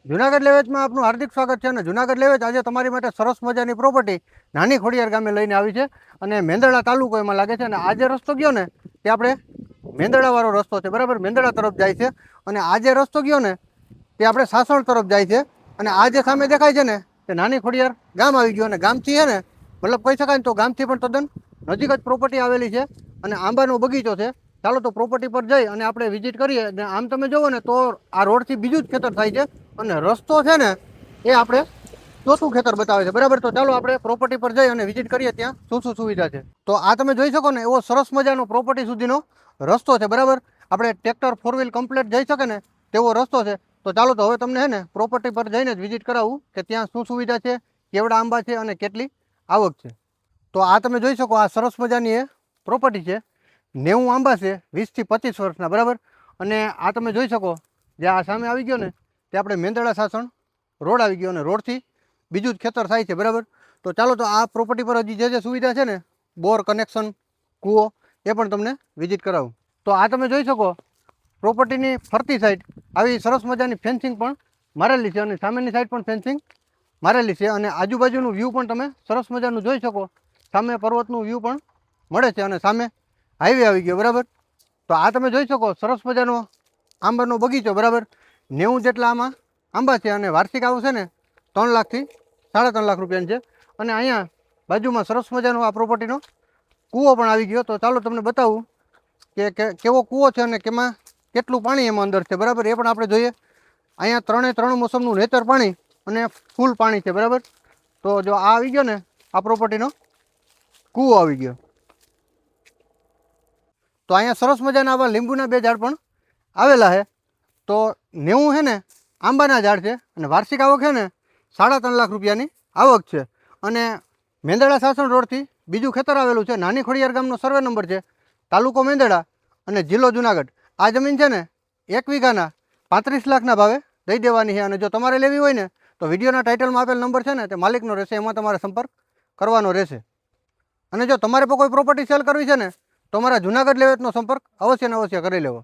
જુનાગઢ લેવેચમાં આપનું હાર્દિક સ્વાગત છે અને જુનાગઢ લેવેચ આજે તમારી માટે સરસ મજાની પ્રોપર્ટી નાની ખોડિયાર ગામે લઈને આવી છે અને મેંદરડા તાલુકો એમાં લાગે છે અને આ જે રસ્તો ગયો ને તે આપણે મેંદરડાવાળો રસ્તો છે, બરાબર, મેંદરડા તરફ જાય છે. અને આ જે રસ્તો ગયો ને તે આપણે સાસણ તરફ જાય છે. અને આ જે સામે દેખાય છે ને તે નાની ખોડિયાર ગામ આવી ગયું અને ગામથી છે ને મતલબ કહી શકાય ને તો ગામથી પણ તદ્દન નજીક જ પ્રોપર્ટી આવેલી છે અને આંબાનો બગીચો છે. ચાલો તો પ્રોપર્ટી પર જઈ અને આપણે વિઝિટ કરીએ. અને આમ તમે જુઓ ને તો આ રોડથી બીજું જ ખેતર થાય છે અને રસ્તો છે ને એ આપણે ચોથું ખેતર બતાવે છે, બરાબર. તો ચાલો આપણે પ્રોપર્ટી પર જઈ અને વિઝિટ કરીએ ત્યાં શું શું સુવિધા છે. તો આ તમે જોઈ શકો ને એવો સરસ મજાનો પ્રોપર્ટી સુધીનો રસ્તો છે, બરાબર. આપણે ટ્રેક્ટર ફોર વ્હીલ કમ્પ્લીટ જઈ શકે ને તેવો રસ્તો છે. તો ચાલો તો હવે તમને છે ને પ્રોપર્ટી પર જઈને જ વિઝિટ કરાવું કે ત્યાં શું સુવિધા છે, કેવડા આંબા છે અને કેટલી આવક છે. તો આ તમે જોઈ શકો આ સરસ મજાની એ પ્રોપર્ટી છે. 90 આંબા છે 20 થી 25 વર્ષના, બરાબર. અને આ તમે જોઈ શકો જે આ સામે આવી ગયો ને તે આપણે મેંદરડા સાસણ રોડ આવી ગયો અને રોડથી બીજું જ ખેતર થાય છે, બરાબર. તો ચાલો તો આ પ્રોપર્ટી પર હજી જે સુવિધા છે ને બોર કનેક્શન, કૂવો, એ પણ તમને વિઝિટ કરાવું. તો આ તમે જોઈ શકો પ્રોપર્ટીની ફરતી સાઈડ આવી સરસ મજાની ફેન્સિંગ પણ મારેલી છે અને સામેની સાઈડ પણ ફેન્સિંગ મારેલી છે અને આજુબાજુનું વ્યૂ પણ તમે સરસ મજાનું જોઈ શકો. સામે પર્વતનું વ્યૂ પણ મળે છે અને સામે હાઈવે આવી ગયો, બરાબર. તો આ તમે જોઈ શકો સરસ મજાનો આંબાનો બગીચો, બરાબર. 90 જેટલા આમાં આંબા છે અને વાર્ષિક આવક છે ને 3 લાખથી 3.5 લાખ રૂપિયાની છે. અને અહીંયા બાજુમાં સરસ મજાનો આ પ્રોપર્ટીનો કૂવો પણ આવી ગયો. તો ચાલો તમને બતાવું કે કેવો કૂવો છે અને કેમાં કેટલું પાણી એમાં અંદર છે, બરાબર. એ પણ આપણે જોઈએ. અહીંયા 3 મોસમનું નેચર પાણી અને ફૂલ પાણી છે, બરાબર. તો જો આ આવી ગયો ને આ પ્રોપર્ટીનો કૂવો આવી ગયો. તો અહીંયા સરસ મજાના આવા લીંબુના 2 ઝાડ પણ આવેલા છે. તો 90 છે ને આંબાના ઝાડ છે અને વાર્ષિક આવક છે ને 3.5 લાખ રૂપિયાની આવક છે. અને મેંદરડા સાસણ રોડથી બીજું ખેતર આવેલું છે. નાની ખોડિયાર ગામનો સર્વે નંબર છે, તાલુકો મેંદરડા અને જિલ્લો જુનાગઢ. આ જમીન છે ને 1 વીઘાના 35 લાખના ભાવે દઈ દેવાની છે. અને જો તમારે લેવી હોય ને તો વિડીયોના ટાઇટલમાં આપેલ નંબર છે ને તે માલિકનો રહેશે, એમાં તમારે સંપર્ક કરવાનો રહેશે. અને જો તમારે પણ કોઈ પ્રોપર્ટી સેલ કરવી છે ને તો અમારા જુનાગઢ લેવેચનો સંપર્ક અવશ્ય ને અવશ્ય કરી લેવો.